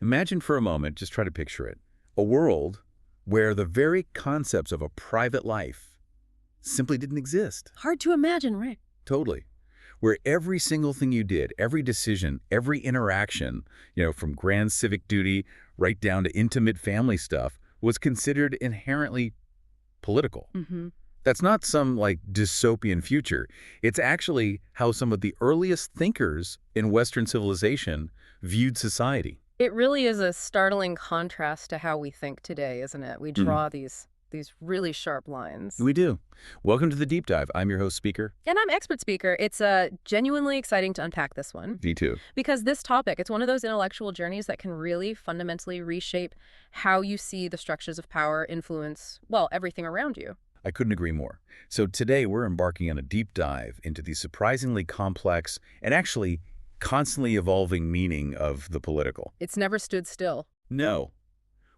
Imagine for a moment, just try to picture it, a world where the very concepts of a private life simply didn't exist. Hard to imagine, right? Totally. Where every single thing you did, every decision, every interaction, from grand civic duty right down to intimate family stuff, was considered inherently political. Mm-hmm. That's not some, dystopian future. It's actually how some of the earliest thinkers in Western civilization viewed society. It really is a startling contrast to how we think today, isn't it? We draw these really sharp lines. We do. Welcome to the Deep Dive. I'm your host, Speaker. And I'm Expert Speaker. It's genuinely exciting to unpack this one. Me too. Because this topic, it's one of those intellectual journeys that can really fundamentally reshape how you see the structures of power influence, everything around you. I couldn't agree more. So today we're embarking on a deep dive into the surprisingly complex and actually constantly evolving meaning of the political. It's never stood still. No.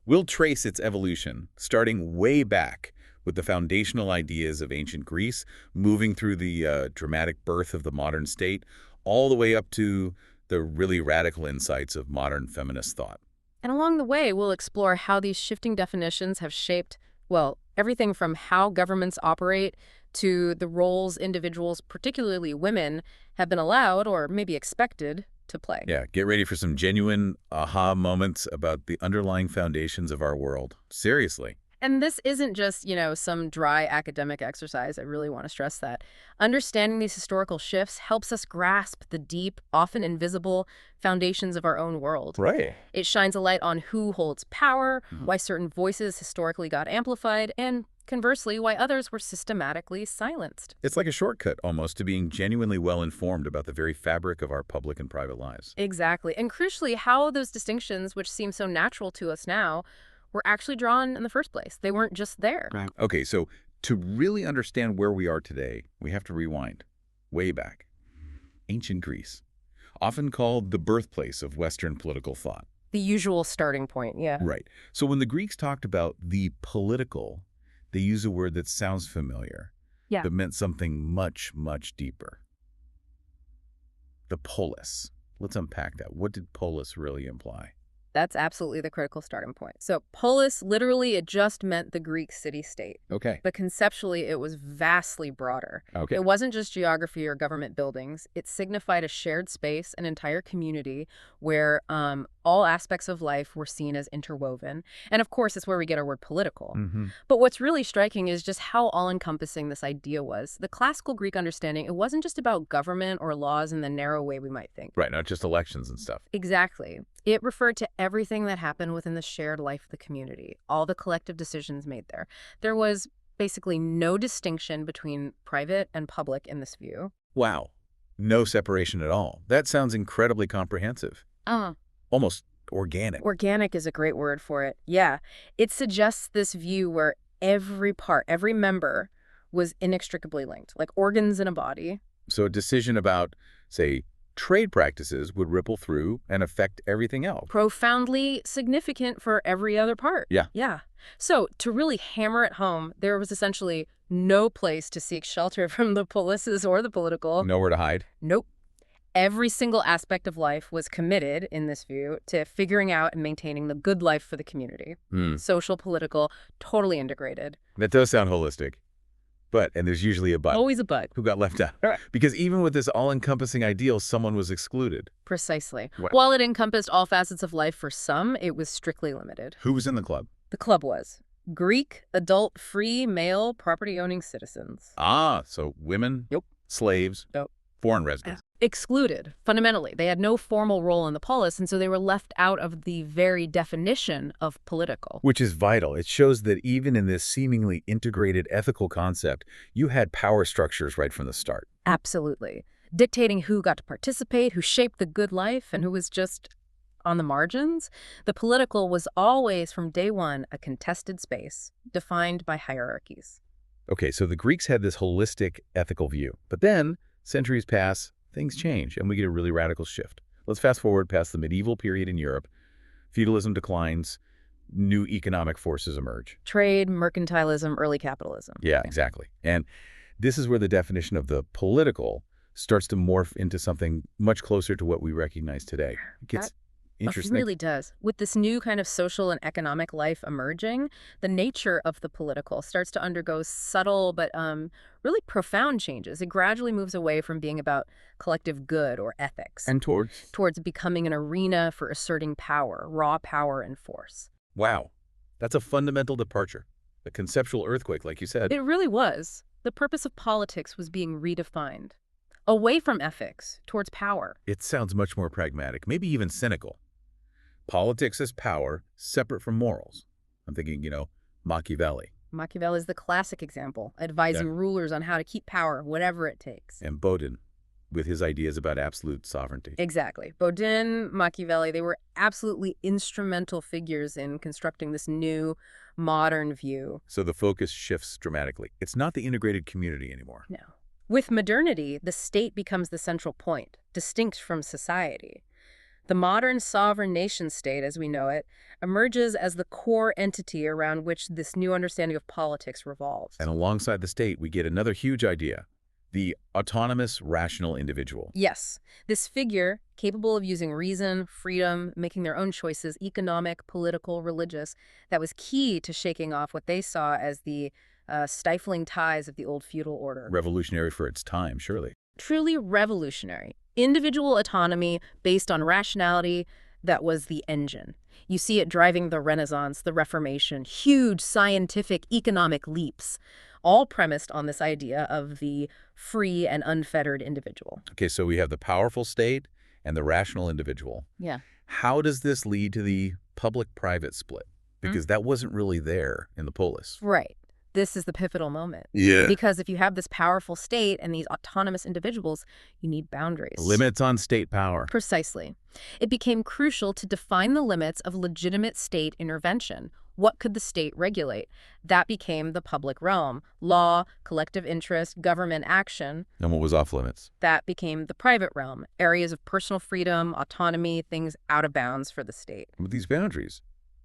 We'll trace its evolution, starting way back with the foundational ideas of ancient Greece, moving through the dramatic birth of the modern state, all the way up to the really radical insights of modern feminist thought. And along the way, we'll explore how these shifting definitions have shaped, everything from how governments operate to the roles individuals, particularly women, have been allowed or maybe expected to play. Yeah, get ready for some genuine aha moments about the underlying foundations of our world. Seriously. And this isn't just, some dry academic exercise. I really want to stress that. Understanding these historical shifts helps us grasp the deep, often invisible foundations of our own world. Right. It shines a light on who holds power, why certain voices historically got amplified, and conversely, why others were systematically silenced. It's like a shortcut, almost, to being genuinely well-informed about the very fabric of our public and private lives. Exactly. And crucially, how those distinctions, which seem so natural to us now, were actually drawn in the first place. They weren't just there. Right. Okay, so to really understand where we are today, we have to rewind way back. Ancient Greece, often called the birthplace of Western political thought. The usual starting point, yeah. Right. So when the Greeks talked about the political, they use a word that sounds familiar, but meant something much, much deeper. The polis. Let's unpack that. What did polis really imply? That's absolutely the critical starting point. So polis, literally, it just meant the Greek city-state. Okay. But conceptually, it was vastly broader. Okay. It wasn't just geography or government buildings. It signified a shared space, an entire community where all aspects of life were seen as interwoven. And of course, it's where we get our word political. Mm-hmm. But what's really striking is just how all-encompassing this idea was. The classical Greek understanding, it wasn't just about government or laws in the narrow way we might think. Right, not just elections and stuff. Exactly. It referred to everything that happened within the shared life of the community, all the collective decisions made there. There was basically no distinction between private and public in this view. Wow. No separation at all. That sounds incredibly comprehensive. Almost organic. Organic is a great word for it. Yeah. It suggests this view where every part, every member was inextricably linked, like organs in a body. So a decision about, say, trade practices would ripple through and affect everything else. Profoundly significant for every other part. Yeah. Yeah. So to really hammer it home, there was essentially no place to seek shelter from the polices or the political. Nowhere to hide. Nope. Every single aspect of life was committed, in this view, to figuring out and maintaining the good life for the community. Social, political, totally integrated. That does sound holistic. But, and there's usually a but. Always a but. Who got left out. Right. Because even with this all-encompassing ideal, someone was excluded. Precisely. What? While it encompassed all facets of life for some, it was strictly limited. Who was in the club? The club was Greek, adult, free, male, property-owning citizens. So women, Yep. slaves, Yep. foreign residents. Excluded, fundamentally. They had no formal role in the polis, and so they were left out of the very definition of political. Which is vital. It shows that even in this seemingly integrated ethical concept, you had power structures right from the start. Absolutely. Dictating who got to participate, who shaped the good life, and who was just on the margins. The political was always, from day one, a contested space, defined by hierarchies. Okay, so the Greeks had this holistic ethical view. But then, centuries pass, things change, and we get a really radical shift. Let's fast forward past the medieval period in Europe. Feudalism declines, new economic forces emerge. Trade, mercantilism, early capitalism. Yeah, exactly. And this is where the definition of the political starts to morph into something much closer to what we recognize today. It gets It Interesting. really does. With this new kind of social and economic life emerging, the nature of the political starts to undergo subtle but really profound changes. It gradually moves away from being about collective good or ethics And towards, towards becoming an arena for asserting power, raw power and force. wow, that's a fundamental departure. A conceptual earthquake, like you said. It really was. The purpose of politics was being redefined, away from ethics, towards power. It sounds much more pragmatic, maybe even cynical. Politics as power, separate from morals. I'm thinking, Machiavelli. Machiavelli is the classic example, advising rulers on how to keep power, whatever it takes. And Bodin, with his ideas about absolute sovereignty. Exactly. Bodin, Machiavelli, they were absolutely instrumental figures in constructing this new, modern view. So the focus shifts dramatically. It's not the integrated community anymore. No. With modernity, the state becomes the central point, distinct from society. The modern sovereign nation-state, as we know it, emerges as the core entity around which this new understanding of politics revolves. And alongside the state, we get another huge idea, the autonomous, rational individual. Yes, this figure, capable of using reason, freedom, making their own choices, economic, political, religious, that was key to shaking off what they saw as the stifling ties of the old feudal order. Revolutionary for its time, surely. Truly revolutionary. Individual autonomy based on rationality, that was the engine. You see it driving the Renaissance, the Reformation, huge scientific, economic leaps, all premised on this idea of the free and unfettered individual. Okay, so we have the powerful state and the rational individual. Yeah. How does this lead to the public-private split? Because that wasn't really there in the polis. Right. This is the pivotal moment. Yeah. Because if you have this powerful state and these autonomous individuals, you need boundaries. Limits on state power. Precisely. It became crucial to define the limits of legitimate state intervention. What could the state regulate? That became the public realm. Law, collective interest, government action. And what was off limits? That became the private realm. Areas of personal freedom, autonomy, things out of bounds for the state. With these boundaries,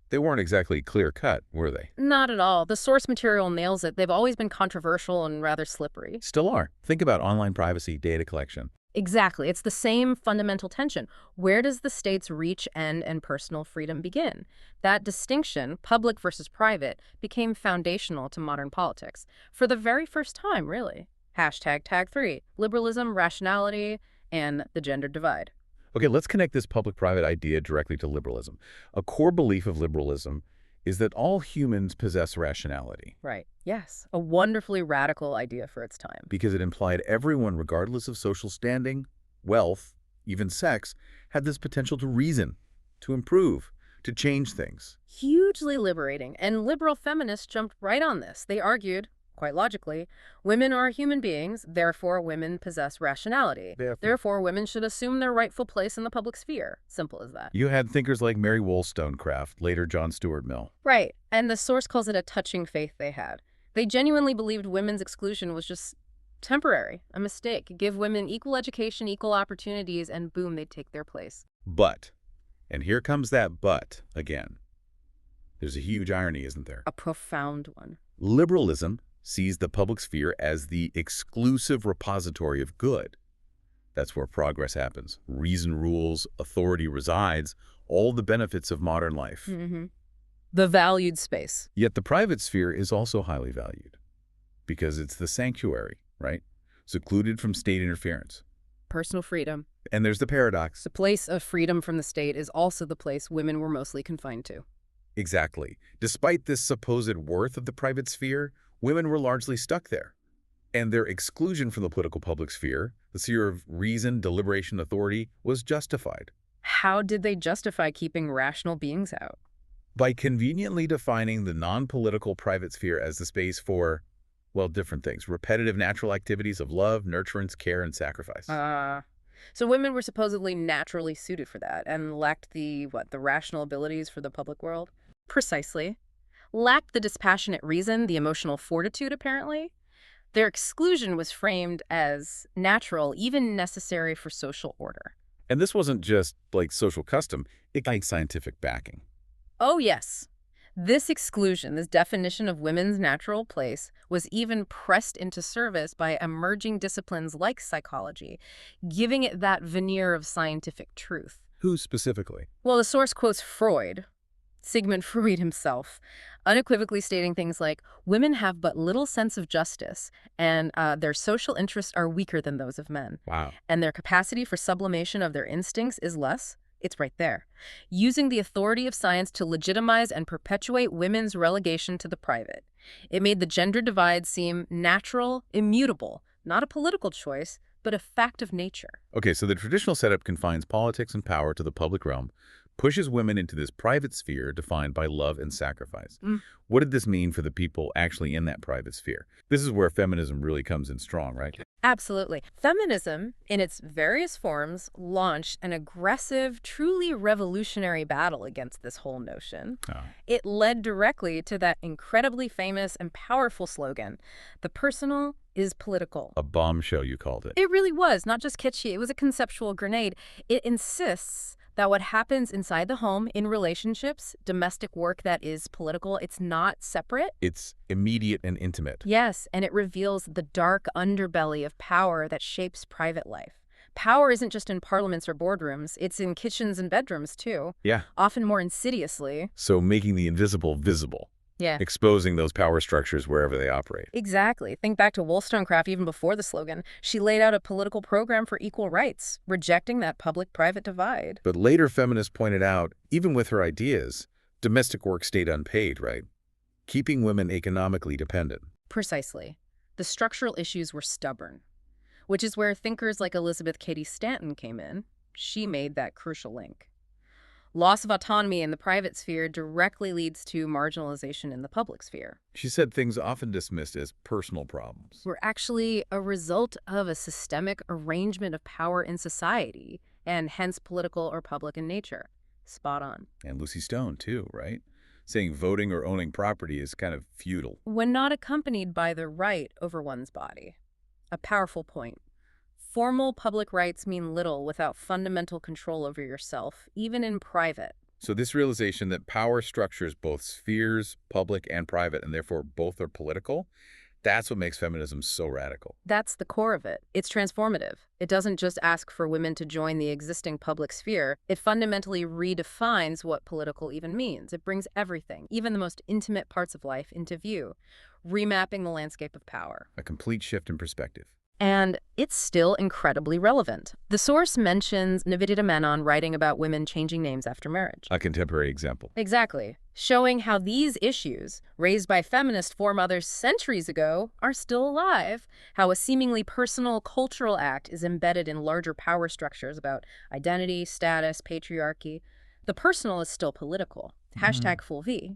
they weren't exactly clear-cut, were they? Not at all. The source material nails it. They've always been controversial and rather slippery. Still are. Think about online privacy, data collection. Exactly. It's the same fundamental tension. Where does the state's reach end and personal freedom begin? That distinction, public versus private, became foundational to modern politics. For the very first time, really. #Tag3, liberalism, rationality, and the gender divide. Okay, let's connect this public-private idea directly to liberalism. A core belief of liberalism is that all humans possess rationality. Right. Yes. A wonderfully radical idea for its time. Because it implied everyone, regardless of social standing, wealth, even sex, had this potential to reason, to improve, to change things. Hugely liberating. And liberal feminists jumped right on this. They argued, quite logically, women are human beings, therefore women possess rationality. Therefore women should assume their rightful place in the public sphere. Simple as that. You had thinkers like Mary Wollstonecraft, later John Stuart Mill. Right. And the source calls it a touching faith they had. They genuinely believed women's exclusion was just temporary, a mistake. Give women equal education, equal opportunities, and boom, they'd take their place. But, and here comes that but again. There's a huge irony, isn't there? A profound one. Liberalism sees the public sphere as the exclusive repository of good. That's where progress happens. Reason rules, authority resides, all the benefits of modern life. The valued space. Yet the private sphere is also highly valued because it's the sanctuary, right? Secluded from state interference. Personal freedom. And there's the paradox. The place of freedom from the state is also the place women were mostly confined to. Exactly. Despite this supposed worth of the private sphere, women were largely stuck there. And their exclusion from the political public sphere, the sphere of reason, deliberation, authority, was justified. How did they justify keeping rational beings out? By conveniently defining the non-political private sphere as the space for, well, different things. Repetitive natural activities of love, nurturance, care, and sacrifice. So women were supposedly naturally suited for that and lacked the rational abilities for the public world? Precisely. Lacked the dispassionate reason, the emotional fortitude, apparently. Their exclusion was framed as natural, even necessary for social order. And this wasn't just like social custom, it got scientific backing. Oh, yes. This exclusion, this definition of women's natural place, was even pressed into service by emerging disciplines like psychology, giving it that veneer of scientific truth. Who specifically? Well, the source quotes Freud, Sigmund Freud himself, unequivocally stating things like, women have but little sense of justice, and their social interests are weaker than those of men. Wow. And their capacity for sublimation of their instincts is less. It's right there. Using the authority of science to legitimize and perpetuate women's relegation to the private. It made the gender divide seem natural, immutable, not a political choice, but a fact of nature. Okay, so the traditional setup confines politics and power to the public realm, pushes women into this private sphere defined by love and sacrifice. What did this mean for the people actually in that private sphere? This is where feminism really comes in strong, right? Absolutely. Feminism, in its various forms, launched an aggressive, truly revolutionary battle against this whole notion. It led directly to that incredibly famous and powerful slogan, "The personal is political." A bombshell, you called it. It really was, not just kitschy. It was a conceptual grenade. It insists that what happens inside the home in relationships, domestic work that is political, it's not separate. It's immediate and intimate. Yes, and it reveals the dark underbelly of power that shapes private life. Power isn't just in parliaments or boardrooms, it's in kitchens and bedrooms too. Yeah. Often more insidiously. So making the invisible visible. Yeah. Exposing those power structures wherever they operate. Exactly. Think back to Wollstonecraft even before the slogan. She laid out a political program for equal rights, rejecting that public-private divide. But later feminists pointed out, even with her ideas, domestic work stayed unpaid, right? Keeping women economically dependent. Precisely. The structural issues were stubborn, which is where thinkers like Elizabeth Cady Stanton came in. She made that crucial link. Loss of autonomy in the private sphere directly leads to marginalization in the public sphere. She said things often dismissed as personal problems were actually a result of a systemic arrangement of power in society, and hence political or public in nature. Spot on. And Lucy Stone, too, right? Saying voting or owning property is kind of feudal. When not accompanied by the right over one's body. A powerful point. Formal public rights mean little without fundamental control over yourself, even in private. So this realization that power structures both spheres, public and private, and therefore both are political, that's what makes feminism so radical. That's the core of it. It's transformative. It doesn't just ask for women to join the existing public sphere. It fundamentally redefines what political even means. It brings everything, even the most intimate parts of life, into view, remapping the landscape of power. A complete shift in perspective. And it's still incredibly relevant. The source mentions Nivedita Menon writing about women changing names after marriage. A contemporary example. Exactly. Showing how these issues, raised by feminist foremothers centuries ago, are still alive. How a seemingly personal cultural act is embedded in larger power structures about identity, status, patriarchy. The personal is still political. Hashtag full V.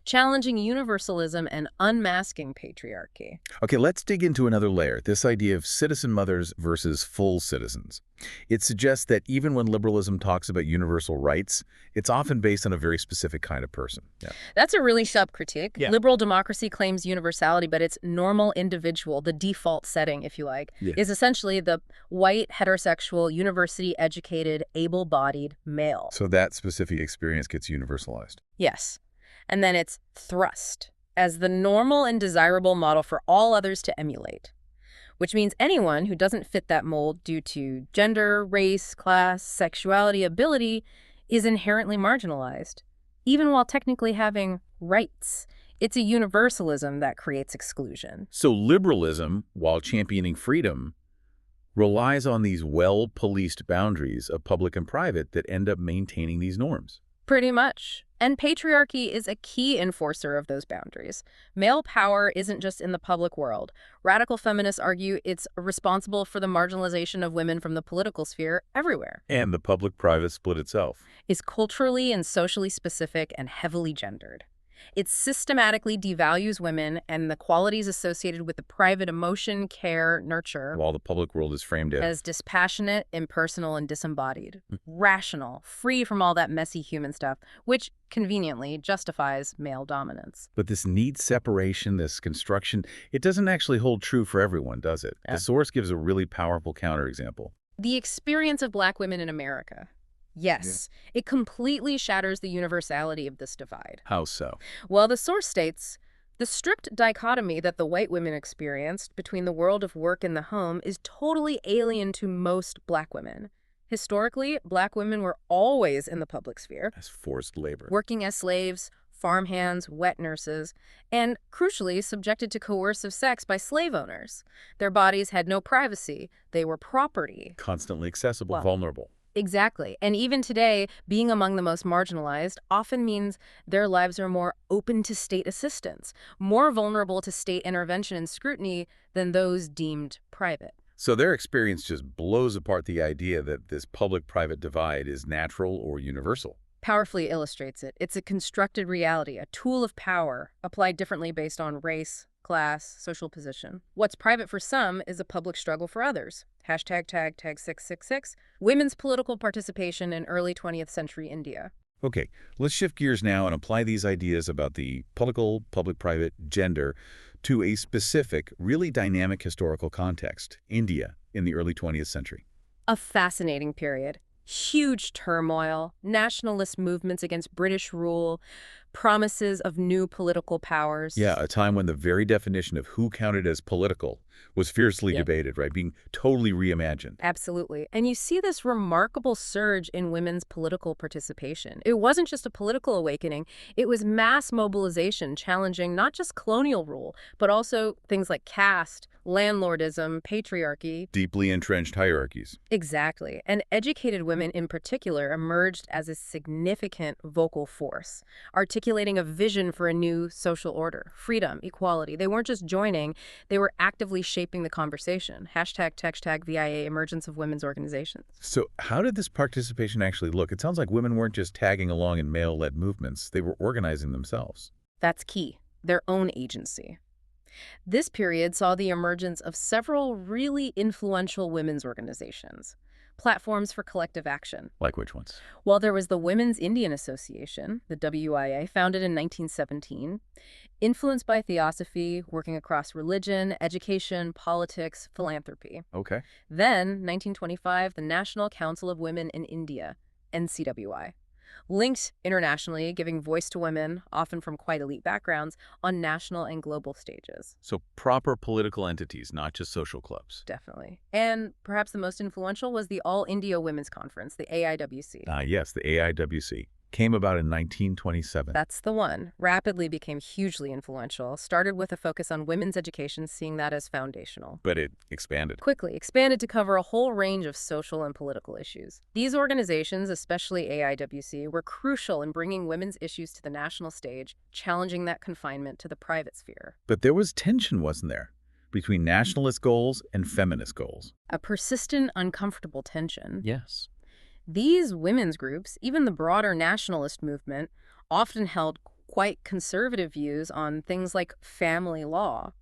Challenging universalism and unmasking patriarchy. Okay, let's dig into another layer, this idea of citizen mothers versus full citizens. It suggests that even when liberalism talks about universal rights, it's often based on a very specific kind of person. Yeah. That's a really sharp critique. Yeah. Liberal democracy claims universality, but its normal individual, the default setting, if you like, is essentially the white, heterosexual, university-educated, able-bodied male. So that specific experience gets universalized. Yes. And then it's thrust as the normal and desirable model for all others to emulate, which means anyone who doesn't fit that mold due to gender, race, class, sexuality, ability is inherently marginalized, even while technically having rights. It's a universalism that creates exclusion. So liberalism, while championing freedom, relies on these well-policed boundaries of public and private that end up maintaining these norms. Pretty much. And patriarchy is a key enforcer of those boundaries. Male power isn't just in the public world. Radical feminists argue it's responsible for the marginalization of women from the political sphere everywhere. And the public-private split itself is culturally and socially specific and heavily gendered. It systematically devalues women and the qualities associated with the private emotion, care, nurture. While the public world is framed as dispassionate, impersonal, and disembodied. Rational, free from all that messy human stuff, which conveniently justifies male dominance. But this neat separation, this construction, it doesn't actually hold true for everyone, does it? Yeah. The source gives a really powerful counterexample. The experience of Black women in America. Yes, it completely shatters the universality of this divide. How so? Well, the source states, the strict dichotomy that the white women experienced between the world of work and the home is totally alien to most Black women. Historically, Black women were always in the public sphere, As forced labor. working as slaves, farmhands, wet nurses, and, crucially, subjected to coercive sex by slave owners. Their bodies had no privacy. They were property. Constantly accessible, Well, vulnerable. exactly. And even today, being among the most marginalized often means their lives are more open to state assistance, more vulnerable to state intervention and scrutiny than those deemed private. So their experience just blows apart the idea that this public-private divide is natural or universal. Powerfully illustrates it. It's a constructed reality, a tool of power, applied differently based on race, class, social position. What's private for some is a public struggle for others. #tag 666, women's political participation in early 20th century India. Okay, let's shift gears now and apply these ideas about the political, public-private, gender to a specific, really dynamic historical context, India in the early 20th century. A fascinating period. Huge turmoil, nationalist movements against British rule, promises of new political powers. Yeah, a time when the very definition of who counted as political was fiercely debated, right? Being totally reimagined. Absolutely. And you see this remarkable surge in women's political participation. It wasn't just a political awakening. It was mass mobilization challenging not just colonial rule, but also things like caste, landlordism, patriarchy. Deeply entrenched hierarchies. Exactly. And educated women in particular emerged as a significant vocal force, articulating a vision for a new social order, freedom, equality. They weren't just joining, they were actively shaping the conversation. #VIA emergence of women's organizations. So how did this participation actually look? It sounds like women weren't just tagging along in male-led movements. They were organizing themselves. That's key, their own agency. This period saw the emergence of several really influential women's organizations, platforms for collective action. Like which ones? While there was the Women's Indian Association, the WIA, founded in 1917, influenced by theosophy, working across religion, education, politics, philanthropy. Okay. Then, 1925, the National Council of Women in India, NCWI. Linked internationally, giving voice to women, often from quite elite backgrounds, on national and global stages. So proper political entities, not just social clubs. Definitely. And perhaps the most influential was the All India Women's Conference, the AIWC. Yes, the AIWC. Came about in 1927. That's the one. Rapidly became hugely influential. Started with a focus on women's education, seeing that as foundational. But it expanded. Quickly expanded to cover a whole range of social and political issues. These organizations, especially AIWC, were crucial in bringing women's issues to the national stage, challenging that confinement to the private sphere. But there was tension, wasn't there, between nationalist goals and feminist goals? A persistent, uncomfortable tension. Yes. These women's groups, even the broader nationalist movement, often held quite conservative views on things like family law.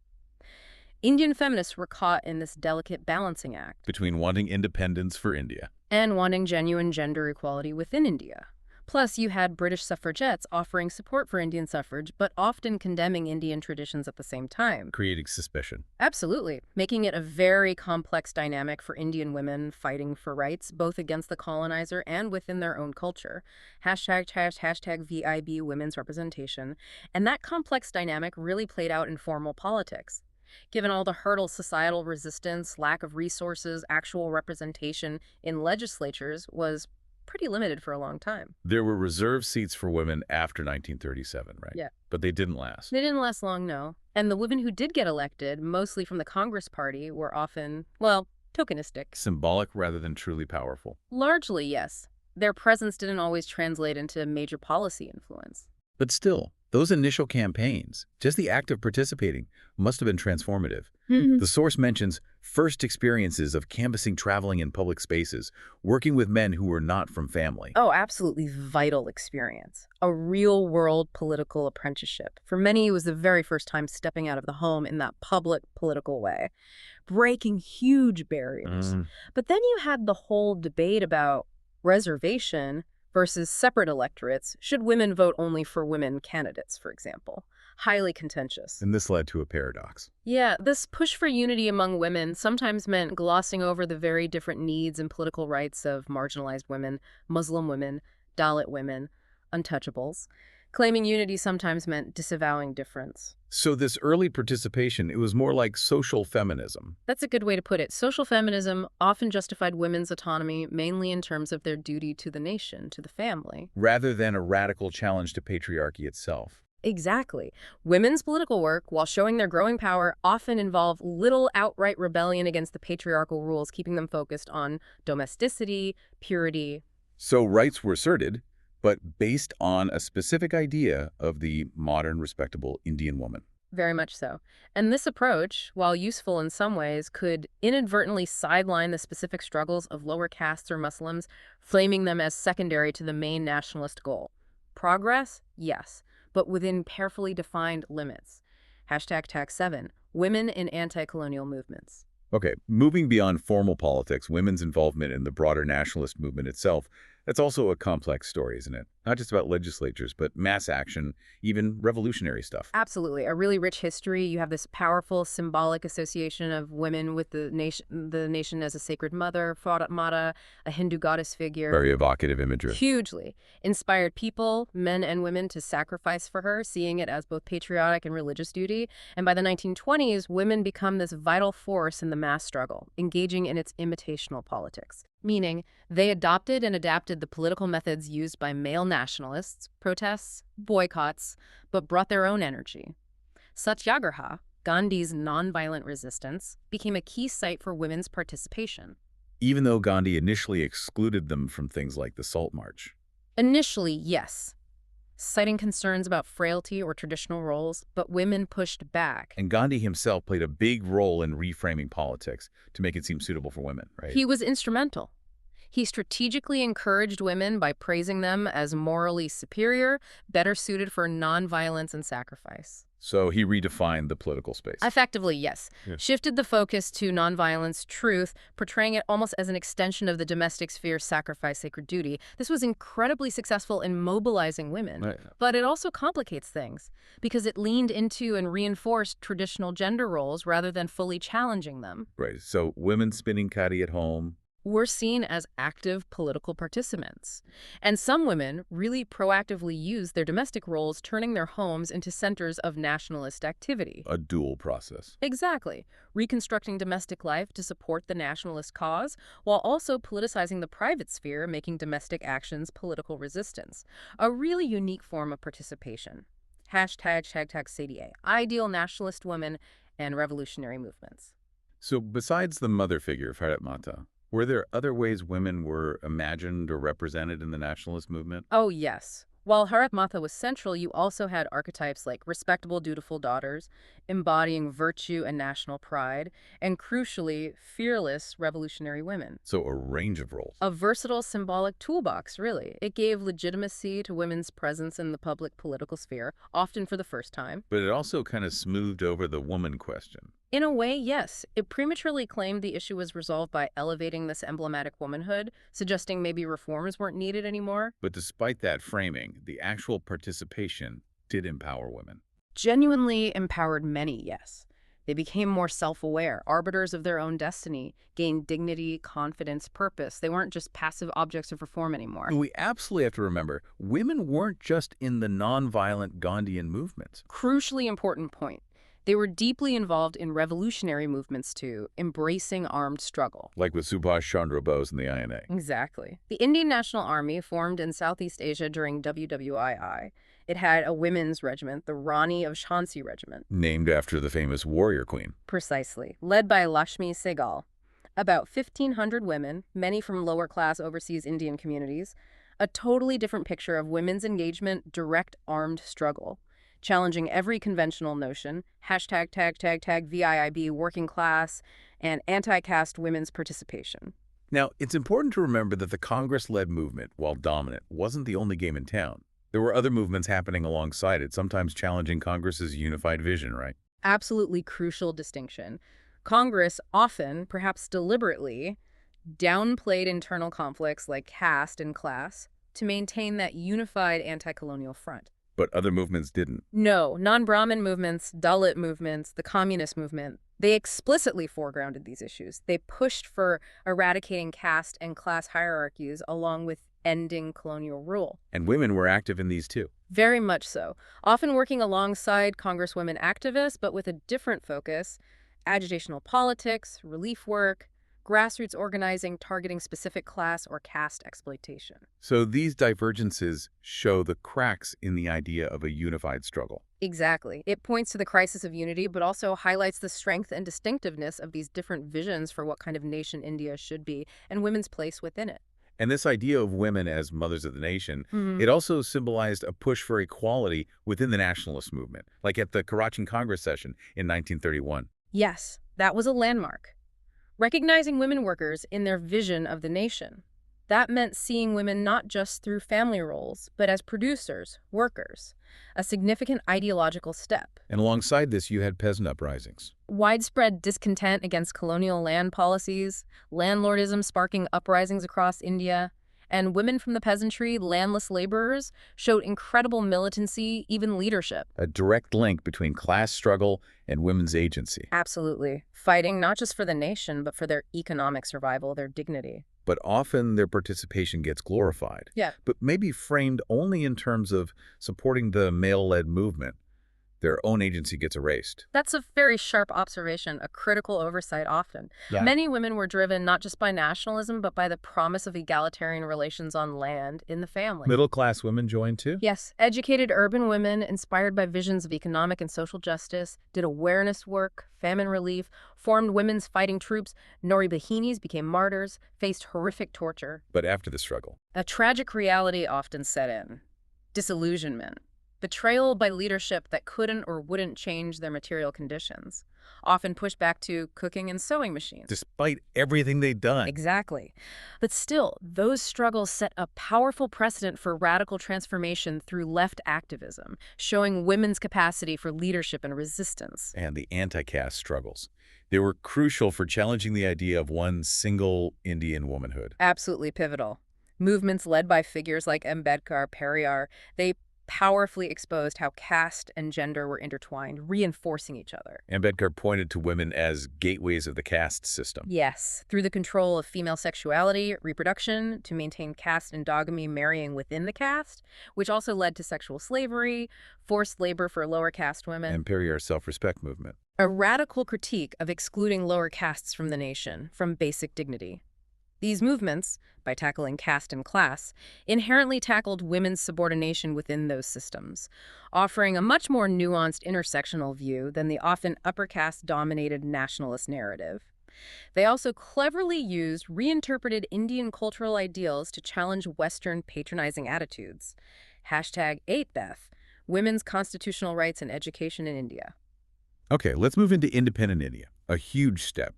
Indian feminists were caught in this delicate balancing act. Between wanting independence for India. And wanting genuine gender equality within India. Plus, you had British suffragettes offering support for Indian suffrage, but often condemning Indian traditions at the same time. Creating suspicion. Absolutely, making it a very complex dynamic for Indian women fighting for rights, both against the colonizer and within their own culture. #VIB women's representation. And that complex dynamic really played out in formal politics. Given all the hurdles, societal resistance, lack of resources, actual representation in legislatures was pretty limited for a long time. There were reserved seats for women after 1937, right? Yeah. But they didn't last. They didn't last long, no. And the women who did get elected, mostly from the Congress Party, were often, well, tokenistic. Symbolic rather than truly powerful. Largely, yes. Their presence didn't always translate into major policy influence. But still, those initial campaigns, just the act of participating, must have been transformative. The source mentions first experiences of canvassing, traveling in public spaces, working with men who were not from family. Oh, absolutely vital experience. A real-world political apprenticeship. For many, it was the very first time stepping out of the home in that public political way, breaking huge barriers. But then you had the whole debate about reservation versus separate electorates. Should women vote only for women candidates, for example? Highly contentious. And this led to a paradox. Yeah, this push for unity among women sometimes meant glossing over the very different needs and political rights of marginalized women, Muslim women, Dalit women, untouchables. Claiming unity sometimes meant disavowing difference. So this early participation, it was more like social feminism. That's a good way to put it. Social feminism often justified women's autonomy mainly in terms of their duty to the nation, to the family. Rather than a radical challenge to patriarchy itself. Exactly. Women's political work, while showing their growing power, often involve little outright rebellion against the patriarchal rules, keeping them focused on domesticity, purity. So rights were asserted, but based on a specific idea of the modern, respectable Indian woman. Very much so. And this approach, while useful in some ways, could inadvertently sideline the specific struggles of lower castes or Muslims, framing them as secondary to the main nationalist goal. Progress? Yes, but within carefully defined limits. #Tag7, women in anti-colonial movements. Okay, moving beyond formal politics, women's involvement in the broader nationalist movement itself, that's also a complex story, isn't it? Not just about legislatures, but mass action, even revolutionary stuff. Absolutely. A really rich history. You have this powerful symbolic association of women with the nation as a sacred mother, Mata, a Hindu goddess figure. Very evocative imagery. Hugely. Inspired people, men and women, to sacrifice for her, seeing it as both patriotic and religious duty. And by the 1920s, women become this vital force in the mass struggle, engaging in its imitational politics. Meaning, they adopted and adapted the political methods used by male nationalists, protests, boycotts, but brought their own energy. Satyagraha, Gandhi's nonviolent resistance, became a key site for women's participation. Even though Gandhi initially excluded them from things like the Salt March. Initially, yes, citing concerns about frailty or traditional roles, but women pushed back. And Gandhi himself played a big role in reframing politics to make it seem suitable for women, right? He was instrumental. He strategically encouraged women by praising them as morally superior, better suited for nonviolence and sacrifice. So he redefined the political space. Effectively, yes. Yeah. Shifted the focus to nonviolence, truth, portraying it almost as an extension of the domestic sphere, sacrifice, sacred duty. This was incredibly successful in mobilizing women. Right. But it also complicates things because it leaned into and reinforced traditional gender roles rather than fully challenging them. Right. So women spinning kadi at home. Were seen as active political participants. And some women really proactively used their domestic roles, turning their homes into centers of nationalist activity. A dual process. Exactly. Reconstructing domestic life to support the nationalist cause, while also politicizing the private sphere, making domestic actions political resistance. A really unique form of participation. #CDA, ideal nationalist women and revolutionary movements. So besides the mother figure, Bharat Mata, were there other ways women were imagined or represented in the nationalist movement? Oh, yes. While Bharat Mata was central, you also had archetypes like respectable, dutiful daughters, embodying virtue and national pride, and crucially, fearless revolutionary women. So a range of roles. A versatile symbolic toolbox, really. It gave legitimacy to women's presence in the public political sphere, often for the first time. But it also kind of smoothed over the woman question. In a way, yes. It prematurely claimed the issue was resolved by elevating this emblematic womanhood, suggesting maybe reforms weren't needed anymore. But despite that framing, the actual participation did empower women. Genuinely empowered many, yes. They became more self-aware, arbiters of their own destiny, gained dignity, confidence, purpose. They weren't just passive objects of reform anymore. And we absolutely have to remember, women weren't just in the nonviolent Gandhian movement. Crucially important point. They were deeply involved in revolutionary movements too, embracing armed struggle. Like with Subhash Chandra Bose and the INA. Exactly. The Indian National Army formed in Southeast Asia during WWII. It had a women's regiment, the Rani of Jhansi Regiment. Named after the famous warrior queen. Precisely. Led by Lakshmi Sehgal. About 1,500 women, many from lower-class overseas Indian communities. A totally different picture of women's engagement, direct armed struggle. Challenging every conventional notion, #VIIB working class, and anti-caste women's participation. Now, it's important to remember that the Congress-led movement, while dominant, wasn't the only game in town. There were other movements happening alongside it, sometimes challenging Congress's unified vision, right? Absolutely crucial distinction. Congress often, perhaps deliberately, downplayed internal conflicts like caste and class to maintain that unified anti-colonial front. But other movements didn't. No, non-Brahmin movements, Dalit movements, the communist movement, they explicitly foregrounded these issues. They pushed for eradicating caste and class hierarchies along with ending colonial rule. And women were active in these too. Very much so, often working alongside Congresswomen activists, but with a different focus: agitational politics, relief work, grassroots organizing targeting specific class or caste exploitation. So these divergences show the cracks in the idea of a unified struggle. Exactly. It points to the crisis of unity, but also highlights the strength and distinctiveness of these different visions for what kind of nation India should be and women's place within it. And this idea of women as mothers of the nation, it also symbolized a push for equality within the nationalist movement, like at the Karachi Congress session in 1931. Yes, that was a landmark. Recognizing women workers in their vision of the nation. That meant seeing women not just through family roles, but as producers, workers, a significant ideological step. And alongside this, you had peasant uprisings. Widespread discontent against colonial land policies, landlordism sparking uprisings across India, and women from the peasantry, landless laborers, showed incredible militancy, even leadership. A direct link between class struggle and women's agency. Absolutely. Fighting not just for the nation, but for their economic survival, their dignity. But often their participation gets glorified. Yeah. But maybe framed only in terms of supporting the male-led movement. Their own agency gets erased. That's a very sharp observation, a critical oversight often. Yeah. Many women were driven not just by nationalism, but by the promise of egalitarian relations on land in the family. Middle-class women joined too? Yes, educated urban women, inspired by visions of economic and social justice, did awareness work, famine relief, formed women's fighting troops. Nori Bahinis became martyrs, faced horrific torture. But after the struggle. A tragic reality often set in: disillusionment. Betrayal by leadership that couldn't or wouldn't change their material conditions, often pushed back to cooking and sewing machines. Despite everything they'd done. Exactly. But still, those struggles set a powerful precedent for radical transformation through left activism, showing women's capacity for leadership and resistance. And the anti-caste struggles. They were crucial for challenging the idea of one single Indian womanhood. Absolutely pivotal. Movements led by figures like Ambedkar, Periyar, they powerfully exposed how caste and gender were intertwined, reinforcing each other. Ambedkar pointed to women as gateways of the caste system. Yes, through the control of female sexuality, reproduction, to maintain caste endogamy, marrying within the caste, which also led to sexual slavery, forced labor for lower caste women. And Periyar's self-respect movement. A radical critique of excluding lower castes from the nation, from basic dignity. These movements, by tackling caste and class, inherently tackled women's subordination within those systems, offering a much more nuanced intersectional view than the often upper caste-dominated nationalist narrative. They also cleverly used reinterpreted Indian cultural ideals to challenge Western patronizing attitudes. #8Beth, women's constitutional rights and education in India. Okay, let's move into independent India, a huge step.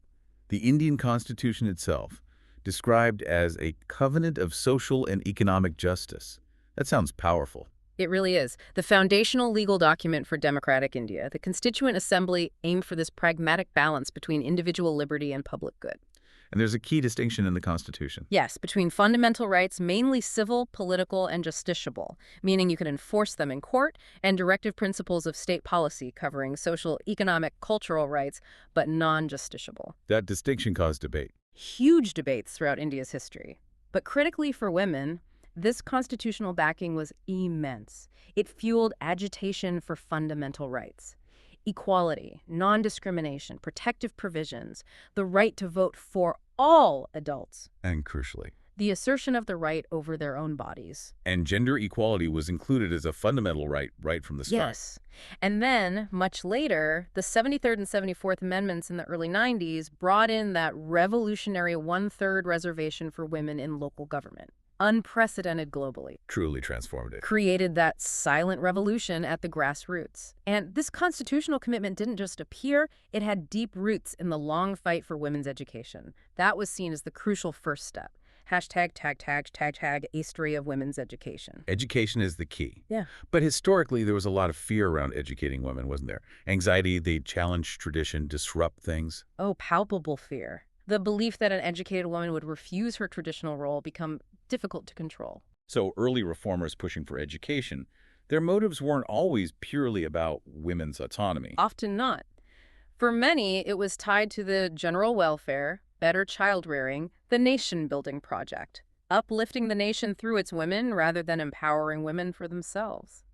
The Indian Constitution itself, described as a covenant of social and economic justice. That sounds powerful. It really is. The foundational legal document for democratic India, the Constituent Assembly aimed for this pragmatic balance between individual liberty and public good. And there's a key distinction in the Constitution. Yes, between fundamental rights, mainly civil, political, and justiciable, meaning you can enforce them in court, and directive principles of state policy covering social, economic, cultural rights, but non-justiciable. That distinction caused debate. Huge debates throughout India's history. But critically for women, this constitutional backing was immense. It fueled agitation for fundamental rights. Equality, non-discrimination, protective provisions, the right to vote for all adults. And crucially. The assertion of the right over their own bodies. And gender equality was included as a fundamental right from the start. Yes. And then, much later, the 73rd and 74th Amendments in the early 90s brought in that revolutionary one-third reservation for women in local government. Unprecedented globally. Truly transformative. Created that silent revolution at the grassroots. And this constitutional commitment didn't just appear, it had deep roots in the long fight for women's education. That was seen as the crucial first step. #tag a story of women's education. Education is the key. Yeah. But historically, there was a lot of fear around educating women, wasn't there? Anxiety, they challenge tradition, disrupt things. Oh, palpable fear. The belief that an educated woman would refuse her traditional role become difficult to control. So early reformers pushing for education, their motives weren't always purely about women's autonomy. Often not. For many, it was tied to the general welfare, better child rearing, the nation-building project. uplifting the nation through its women rather than empowering women for themselves.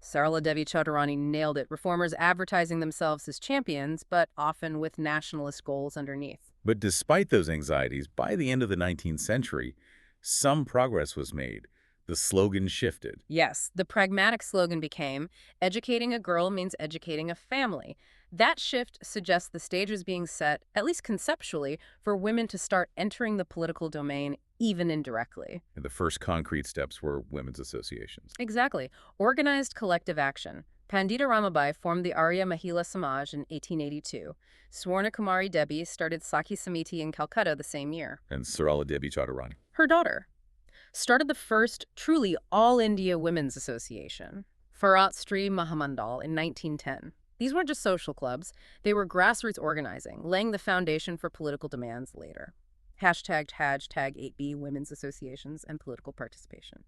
Sarla Devi Chaudhurani nailed it, reformers advertising themselves as champions, but often with nationalist goals underneath. But despite those anxieties, by the end of the 19th century, some progress was made. The slogan shifted. Yes, the pragmatic slogan became, educating a girl means educating a family. That shift suggests the stage was being set, at least conceptually, for women to start entering the political domain, even indirectly. And the first concrete steps were women's associations. Exactly. Organized collective action. Pandita Ramabai formed the Arya Mahila Samaj in 1882. Swarna Kumari Debi started Sakhi Samiti in Calcutta the same year. And Sarala Devi Chaudhurani, Her daughter started the first truly all-India women's association, Farat Stri Mahamandal, in 1910. These weren't just social clubs. They were grassroots organizing, laying the foundation for political demands later. #8B women's associations and political participation.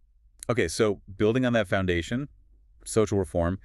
Okay, so building on that foundation, social reform,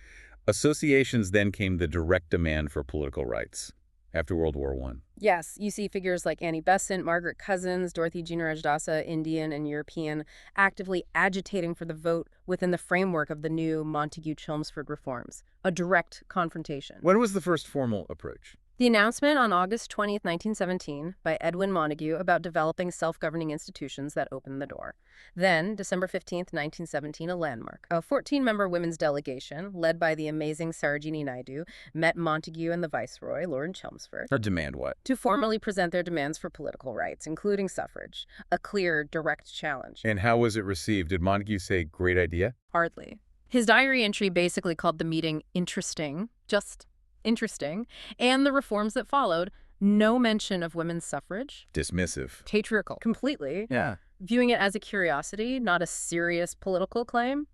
associations then came the direct demand for political rights after World War I. Yes, you see figures like Annie Besant, Margaret Cousins, Dorothy Jeanarajdasa, Indian and European, actively agitating for the vote within the framework of the new Montagu-Chelmsford reforms, a direct confrontation. When was the first formal approach? The announcement on August 20th, 1917, by Edwin Montagu about developing self-governing institutions that opened the door. Then, December 15th, 1917, a landmark. A 14-member women's delegation, led by the amazing Sarojini Naidu, met Montagu and the Viceroy, Lord Chelmsford, To demand what? to formally present their demands for political rights, including suffrage, a clear, direct challenge. And how was it received? Did Montagu say, great idea? Hardly. His diary entry basically called the meeting interesting, just interesting, and the reforms that followed, no mention of women's suffrage. Dismissive. Patriarchal. Completely. Yeah. Viewing it as a curiosity, not a serious political claim.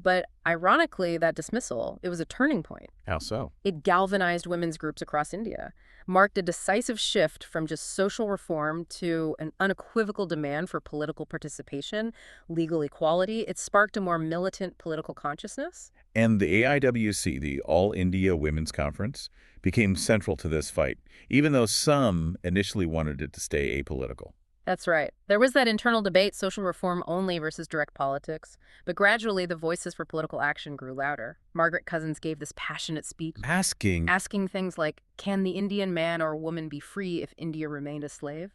But ironically, that dismissal, it was a turning point. How so? It galvanized women's groups across India, marked a decisive shift from just social reform to an unequivocal demand for political participation, legal equality. It sparked a more militant political consciousness. And the AIWC, the All India Women's Conference, became central to this fight, even though some initially wanted it to stay apolitical. That's right. There was that internal debate, social reform only versus direct politics. But gradually, the voices for political action grew louder. Margaret Cousins gave this passionate speech, asking things like, can the Indian man or woman be free if India remained a slave?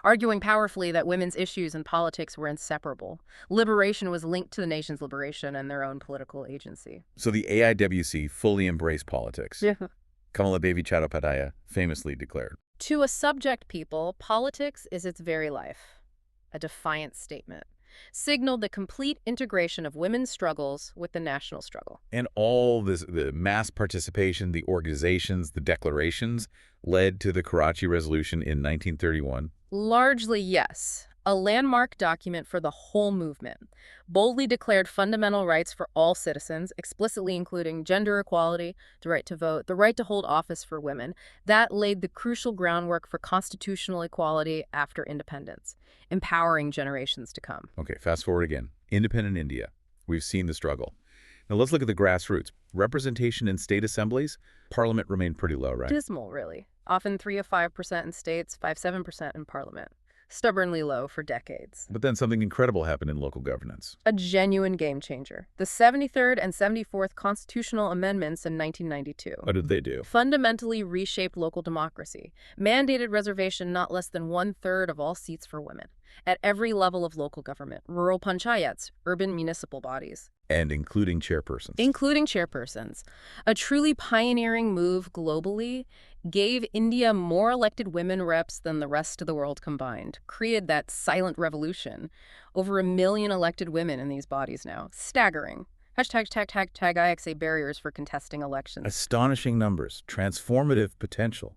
Arguing powerfully that women's issues and politics were inseparable. Liberation was linked to the nation's liberation and their own political agency. So the AIWC fully embraced politics. Yeah. Kamala Devi Chattopadhyaya famously declared. To a subject people, politics is its very life. A defiant statement. Signaled the complete integration of women's struggles with the national struggle. And all this, the mass participation, the organizations, the declarations, led to the Karachi Resolution in 1931. Largely, yes. A landmark document for the whole movement. Boldly declared fundamental rights for all citizens, explicitly including gender equality, the right to vote, the right to hold office for women. That laid the crucial groundwork for constitutional equality after independence, empowering generations to come. Okay, fast forward again. Independent India. We've seen the struggle. Now let's look at the grassroots. Representation in state assemblies, parliament remained pretty low, right? Dismal, really. Often 3 to 5% in states, 5–7% in parliament. Stubbornly low for decades. But then something incredible happened in local governance. A genuine game changer. The 73rd and 74th constitutional amendments in 1992. What did they do? Fundamentally reshaped local democracy. Mandated reservation not less than 1/3 of all seats for women. At every level of local government. Rural panchayats, urban municipal bodies. And including chairpersons. Including chairpersons. A truly pioneering move globally, gave India more elected women reps than the rest of the world combined. Created that silent revolution. Over 1 million elected women in these bodies now. Staggering. #IXA barriers for contesting elections. Astonishing numbers, transformative potential.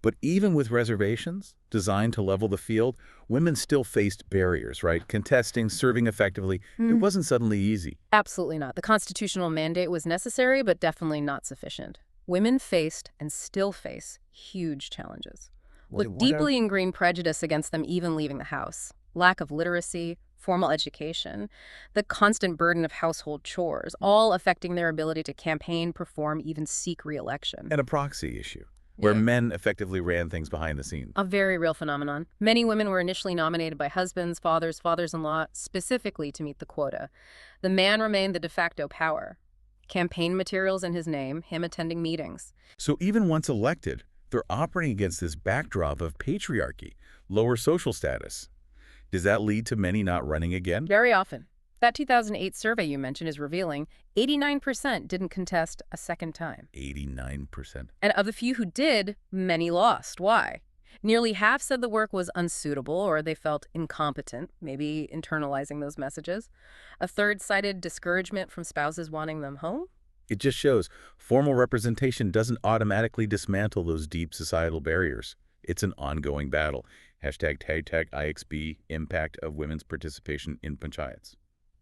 But even with reservations designed to level the field, women still faced barriers, right? Contesting, serving effectively, it wasn't suddenly easy. Absolutely not. The constitutional mandate was necessary, but definitely not sufficient. Women faced, and still face, huge challenges. With deeply ingrained prejudice against them even leaving the house. Lack of literacy, formal education, the constant burden of household chores, all affecting their ability to campaign, perform, even seek re-election. And a proxy issue. where men effectively ran things behind the scenes. A very real phenomenon. Many women were initially nominated by husbands, fathers, fathers-in-law, specifically to meet the quota. The man remained the de facto power. Campaign materials in his name, him attending meetings. So even once elected, they're operating against this backdrop of patriarchy, lower social status. Does that lead to many not running again? Very often. That 2008 survey you mentioned is revealing 89% didn't contest a second time. 89%. And of the few who did, many lost. Why? Nearly half said the work was unsuitable or they felt incompetent, maybe internalizing those messages. A third cited discouragement from spouses wanting them home. It just shows formal representation doesn't automatically dismantle those deep societal barriers. It's an ongoing battle. #tag IXB, impact of women's participation in panchayats.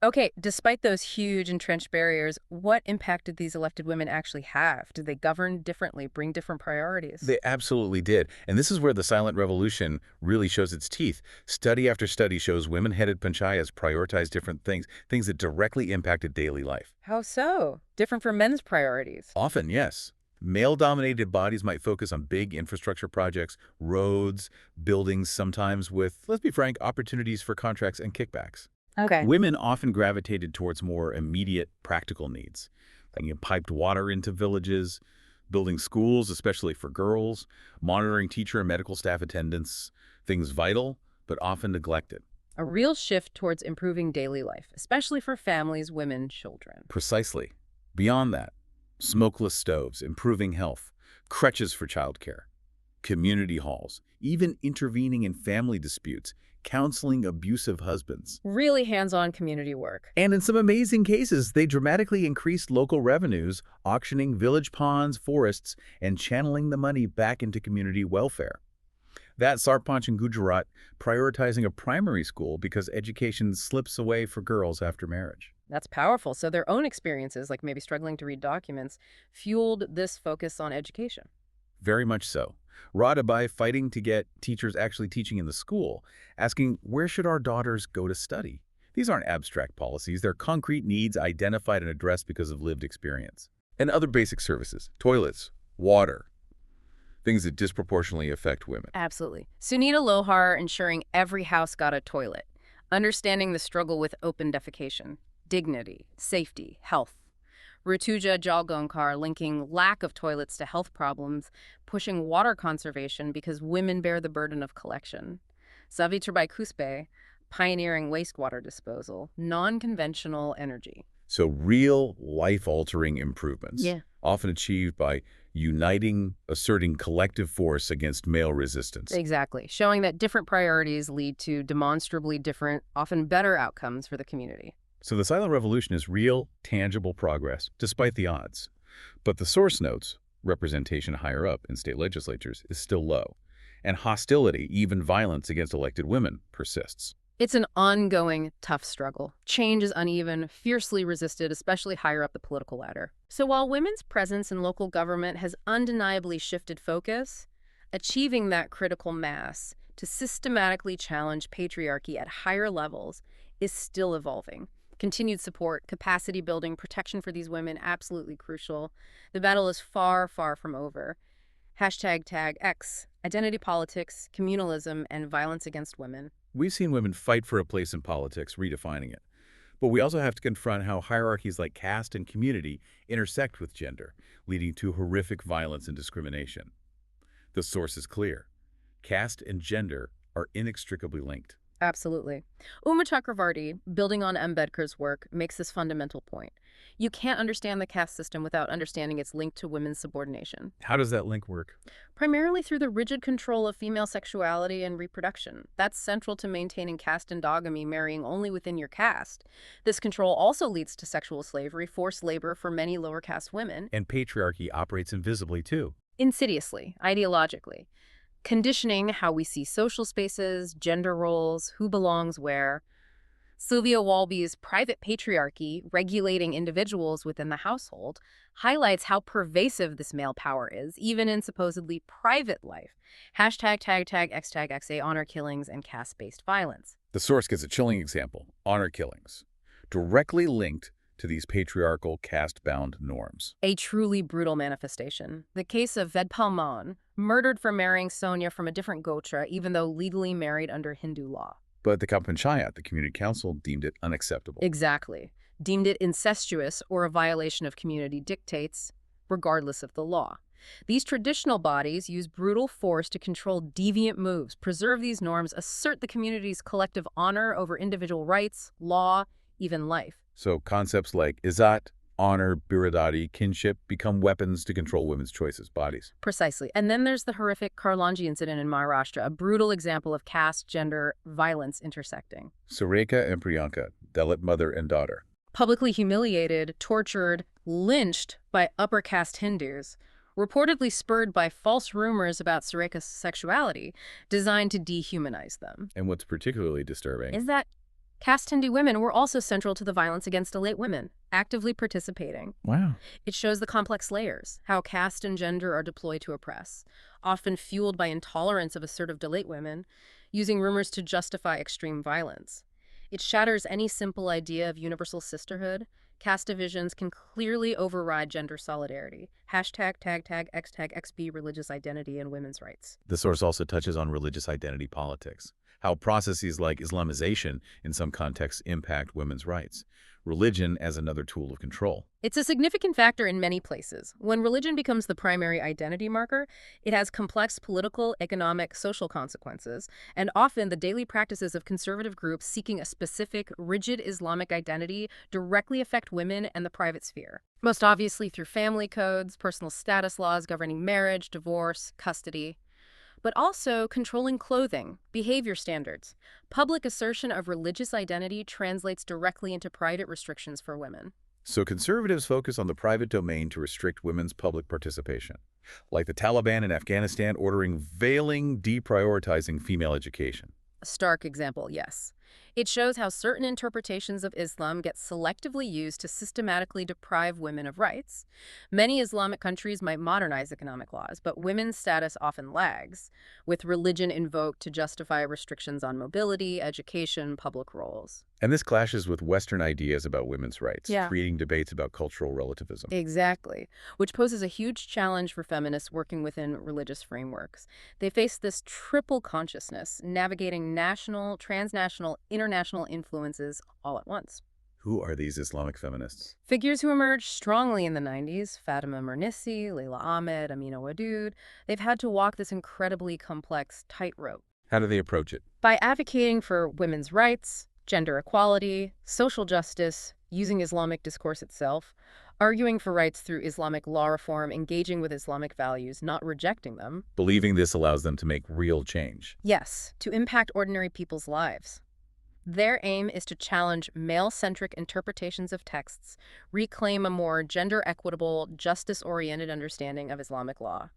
Okay, despite those huge entrenched barriers, what impact did these elected women actually have? Did they govern differently, bring different priorities? They absolutely did. And this is where the silent revolution really shows its teeth. Study after study shows women-headed panchayats prioritize different things that directly impacted daily life. How so? Different from men's priorities. Often, yes. Male-dominated bodies might focus on big infrastructure projects, roads, buildings, sometimes with, let's be frank, opportunities for contracts and kickbacks. Okay. Women often gravitated towards more immediate, practical needs, like piped water into villages, building schools, especially for girls, monitoring teacher and medical staff attendance, things vital, but often neglected. A real shift towards improving daily life, especially for families, women, children. Precisely. Beyond that, smokeless stoves, improving health, crutches for childcare, community halls, even intervening in family disputes, counseling abusive husbands. Really hands-on community work. And in some amazing cases, they dramatically increased local revenues, auctioning village ponds, forests, and channeling the money back into community welfare. That Sarpanch in Gujarat prioritizing a primary school because education slips away for girls after marriage. That's powerful. So their own experiences, like maybe struggling to read documents, fueled this focus on education. Very much so. Radhabai fighting to get teachers actually teaching in the school, asking, where should our daughters go to study? These aren't abstract policies. They're concrete needs identified and addressed because of lived experience. And other basic services, toilets, water, things that disproportionately affect women. Absolutely. Sunita Lohar ensuring every house got a toilet, understanding the struggle with open defecation, dignity, safety, health. Rutuja Jalgonkar linking lack of toilets to health problems, pushing water conservation because women bear the burden of collection. Savitribai Kuspe pioneering wastewater disposal, non-conventional energy. So real life-altering improvements, often achieved by uniting, asserting collective force against male resistance. Exactly, showing that different priorities lead to demonstrably different, often better outcomes for the community. So the silent revolution is real, tangible progress, despite the odds. But the source notes, representation higher up in state legislatures, is still low. And hostility, even violence against elected women, persists. It's an ongoing, tough struggle. Change is uneven, fiercely resisted, especially higher up the political ladder. So while women's presence in local government has undeniably shifted focus, achieving that critical mass to systematically challenge patriarchy at higher levels is still evolving. Continued support, capacity building, protection for these women, absolutely crucial. The battle is far, far from over. #X, identity politics, communalism, and violence against women. We've seen women fight for a place in politics, redefining it. But we also have to confront how hierarchies like caste and community intersect with gender, leading to horrific violence and discrimination. The source is clear. Caste and gender are inextricably linked. Absolutely. Uma Chakravarti, building on Ambedkar's work, makes this fundamental point. You can't understand the caste system without understanding its link to women's subordination. How does that link work? Primarily through the rigid control of female sexuality and reproduction. That's central to maintaining caste endogamy, marrying only within your caste. This control also leads to sexual slavery, forced labor for many lower caste women. And patriarchy operates invisibly, too. Insidiously, ideologically. Conditioning how we see social spaces, gender roles, who belongs where. Sylvia Walby's Private Patriarchy, Regulating Individuals Within the Household, highlights how pervasive this male power is, even in supposedly private life. #X#XA honor killings and caste-based violence. The source gives a chilling example, honor killings, directly linked to these patriarchal caste-bound norms. A truly brutal manifestation. The case of Vedpal Maan, murdered for marrying Sonia from a different gotra, even though legally married under Hindu law. But the Panchayat, the community council, deemed it unacceptable. Exactly. Deemed it incestuous or a violation of community dictates, regardless of the law. These traditional bodies use brutal force to control deviant moves, preserve these norms, assert the community's collective honor over individual rights, law, even life. So concepts like izzat, honor, biradari, kinship become weapons to control women's choices, bodies. Precisely. And then there's the horrific Karlanji incident in Maharashtra, a brutal example of caste, gender, violence intersecting. Sureka and Priyanka, Dalit mother and daughter. Publicly humiliated, tortured, lynched by upper caste Hindus, reportedly spurred by false rumors about Sureka's sexuality, designed to dehumanize them. And what's particularly disturbing Is that caste Hindu women were also central to the violence against Dalit women, actively participating. Wow. It shows the complex layers, how caste and gender are deployed to oppress, often fueled by intolerance of assertive Dalit women, using rumors to justify extreme violence. It shatters any simple idea of universal sisterhood. Caste divisions can clearly override gender solidarity. Hashtag, tag, X-tag, XB, religious identity and women's rights. The source also touches on religious identity politics, how processes like Islamization in some contexts impact women's rights. Religion as another tool of control. It's a significant factor in many places. When religion becomes the primary identity marker, it has complex political, economic, social consequences, and often the daily practices of conservative groups seeking a specific, rigid Islamic identity directly affect women and the private sphere. Most obviously through family codes, personal status laws governing marriage, divorce, custody, but also controlling clothing, behavior standards. Public assertion of religious identity translates directly into private restrictions for women. So conservatives focus on the private domain to restrict women's public participation, like the Taliban in Afghanistan ordering veiling, deprioritizing female education. A stark example, yes. It shows how certain interpretations of Islam get selectively used to systematically deprive women of rights. Many Islamic countries might modernize economic laws, but women's status often lags, with religion invoked to justify restrictions on mobility, education, public roles. And this clashes with Western ideas about women's rights, Yeah. creating debates about cultural relativism. Exactly, which poses a huge challenge for feminists working within religious frameworks. They face this triple consciousness, navigating national, transnational, international influences all at once. Who are these Islamic feminists? Figures who emerged strongly in the 90s, Fatima Mernissi, Leila Ahmed, Amina Wadud, they've had to walk this incredibly complex tightrope. How do they approach it? By advocating for women's rights, gender equality, social justice, using Islamic discourse itself, arguing for rights through Islamic law reform, engaging with Islamic values, not rejecting them. Believing this allows them to make real change. Yes, to impact ordinary people's lives. Their aim is to challenge male-centric interpretations of texts, reclaim a more gender-equitable, justice-oriented understanding of Islamic law.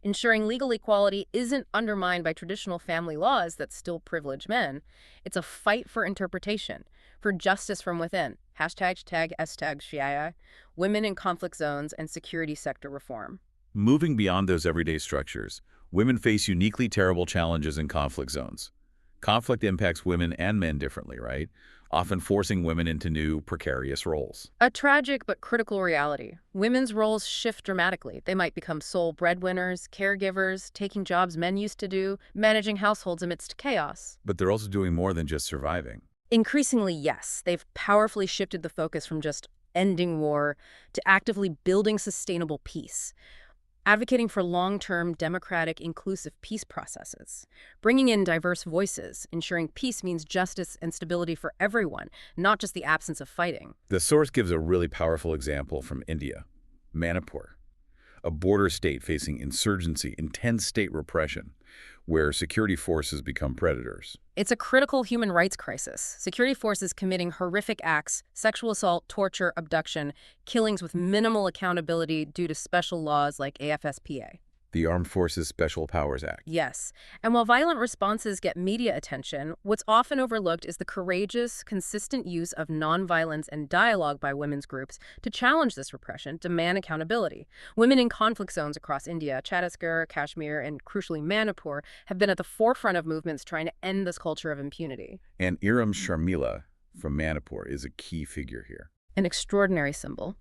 Ensuring legal equality isn't undermined by traditional family laws that still privilege men. It's a fight for interpretation, for justice from within. Hashtag, hashtag Shia, women in conflict zones, and security sector reform. Moving beyond those everyday structures, women face uniquely terrible challenges in conflict zones. Conflict impacts women and men differently, right? Often forcing women into new, precarious roles. A tragic but critical reality. Women's roles shift dramatically. They might become sole breadwinners, caregivers, taking jobs men used to do, managing households amidst chaos. But they're also doing more than just surviving. Increasingly, yes. They've powerfully shifted the focus from just ending war to actively building sustainable peace. Advocating for long-term, democratic, inclusive peace processes, bringing in diverse voices, ensuring peace means justice and stability for everyone, not just the absence of fighting. The source gives a really powerful example from India, Manipur, a border state facing insurgency, intense state repression, where security forces become predators. It's a critical human rights crisis. Security forces committing horrific acts, sexual assault, torture, abduction, killings with minimal accountability due to special laws like AFSPA. The Armed Forces Special Powers Act. Yes. And while violent responses get media attention, what's often overlooked is the courageous, consistent use of nonviolence and dialogue by women's groups to challenge this repression, demand accountability. Women in conflict zones across India, Chhattisgarh, Kashmir, and crucially Manipur, have been at the forefront of movements trying to end this culture of impunity. And Iram Sharmila from Manipur is a key figure here. An extraordinary symbol.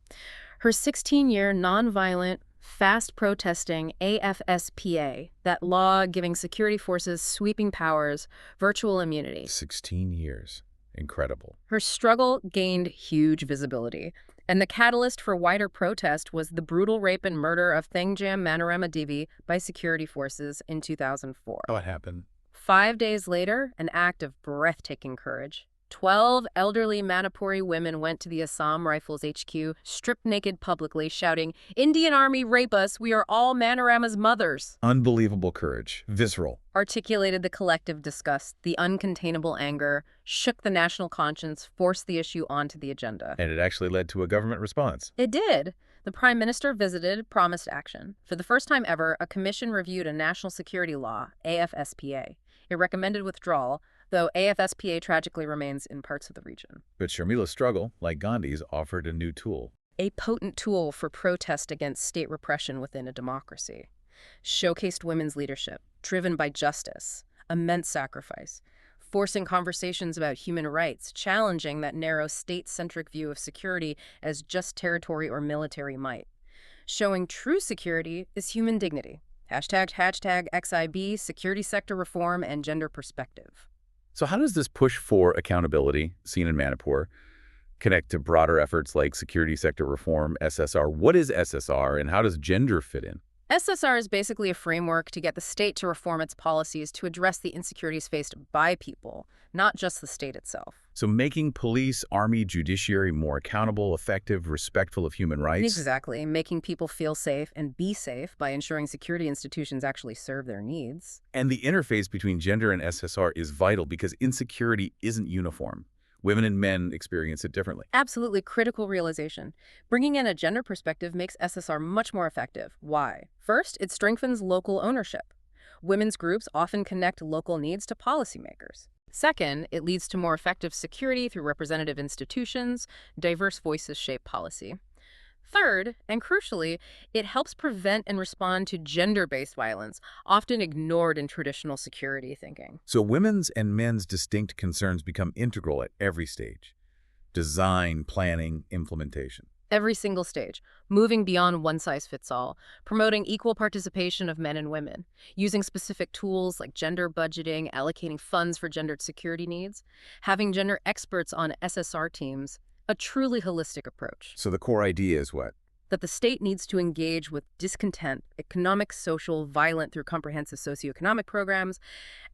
Her 16-year nonviolent, Fast protesting AFSPA, that law giving security forces sweeping powers, virtual immunity. 16 years. Incredible. Her struggle gained huge visibility, and the catalyst for wider protest was the brutal rape and murder of Thangjam Manorama Devi by security forces in 2004. How it happened? 5 days later, an act of breathtaking courage. 12 elderly Manipuri women went to the Assam Rifles HQ, stripped naked publicly, shouting, "Indian Army, rape us, we are all Manorama's mothers." Unbelievable courage. Visceral. Articulated the collective disgust, the uncontainable anger, shook the national conscience, forced the issue onto the agenda. And it actually led to a government response. It did. The Prime Minister visited, promised action. For the first time ever, a commission reviewed a national security law, AFSPA. It recommended withdrawal, though AFSPA tragically remains in parts of the region. But Sharmila's struggle, like Gandhi's, offered a new tool. A potent tool for protest against state repression within a democracy. Showcased women's leadership, driven by justice, immense sacrifice, forcing conversations about human rights, challenging that narrow state-centric view of security as just territory or military might. Showing true security is human dignity. Hashtag XIB, security sector reform, and gender perspective. So how does this push for accountability, seen in Manipur, connect to broader efforts like security sector reform, SSR? What is SSR, and how does gender fit in? SSR is basically a framework to get the state to reform its policies to address the insecurities faced by people, not just the state itself. So making police, army, judiciary more accountable, effective, respectful of human rights? Exactly. Making people feel safe and be safe by ensuring security institutions actually serve their needs. And the interface between gender and SSR is vital because insecurity isn't uniform. Women and men experience it differently. Absolutely critical realization. Bringing in a gender perspective makes SSR much more effective. Why? First, it strengthens local ownership. Women's groups often connect local needs to policymakers. Second, it leads to more effective security through representative institutions. Diverse voices shape policy. Third, and crucially, it helps prevent and respond to gender-based violence, often ignored in traditional security thinking. So women's and men's distinct concerns become integral at every stage. Design, planning, implementation. Every single stage, moving beyond one-size-fits-all, promoting equal participation of men and women, using specific tools like gender budgeting, allocating funds for gendered security needs, having gender experts on SSR teams, a truly holistic approach. So the core idea is what? That the state needs to engage with discontent, economic, social, violent through comprehensive socioeconomic programs,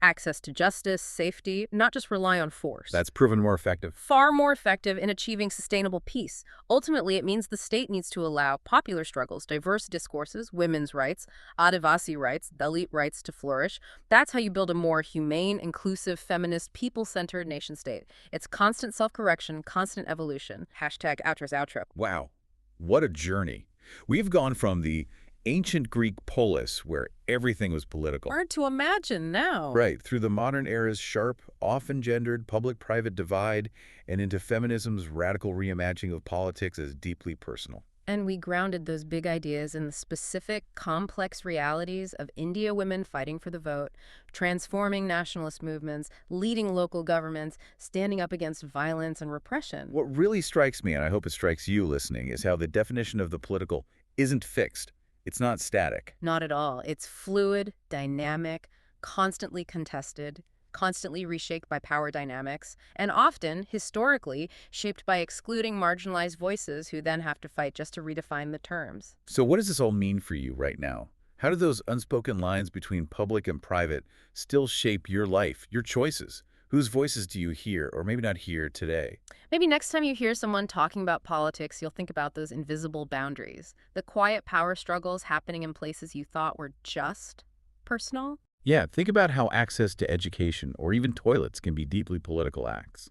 access to justice, safety, not just rely on force. That's proven more effective. Far more effective in achieving sustainable peace. Ultimately, it means the state needs to allow popular struggles, diverse discourses, women's rights, Adivasi rights, Dalit rights to flourish. That's how you build a more humane, inclusive, feminist, people-centered nation-state. It's constant self-correction, constant evolution. Hashtag Outra's outro. Wow. What a journey. We've gone from the ancient Greek polis, where everything was political. Hard to imagine now. Right, through the modern era's sharp, often gendered, public-private divide, and into feminism's radical reimagining of politics as deeply personal. And we grounded those big ideas in the specific, complex realities of India women fighting for the vote, transforming nationalist movements, leading local governments, standing up against violence and repression. What really strikes me, and I hope it strikes you listening, is how the definition of the political isn't fixed. It's not static. Not at all. It's fluid, dynamic, constantly contested, constantly reshaped by power dynamics, and often, historically, shaped by excluding marginalized voices who then have to fight just to redefine the terms. So what does this all mean for you right now? How do those unspoken lines between public and private still shape your life, your choices? Whose voices do you hear, or maybe not hear, today? Maybe next time you hear someone talking about politics, you'll think about those invisible boundaries, the quiet power struggles happening in places you thought were just personal. Yeah, think about how access to education or even toilets can be deeply political acts.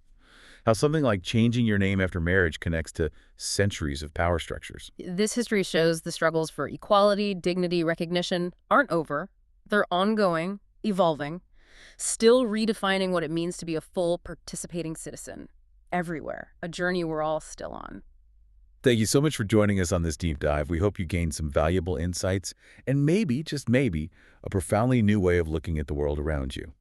How something like changing your name after marriage connects to centuries of power structures. This history shows the struggles for equality, dignity, recognition aren't over. They're ongoing, evolving, still redefining what it means to be a full participating citizen everywhere, a journey we're all still on. Thank you so much for joining us on this deep dive. We hope you gained some valuable insights and maybe, just maybe, a profoundly new way of looking at the world around you.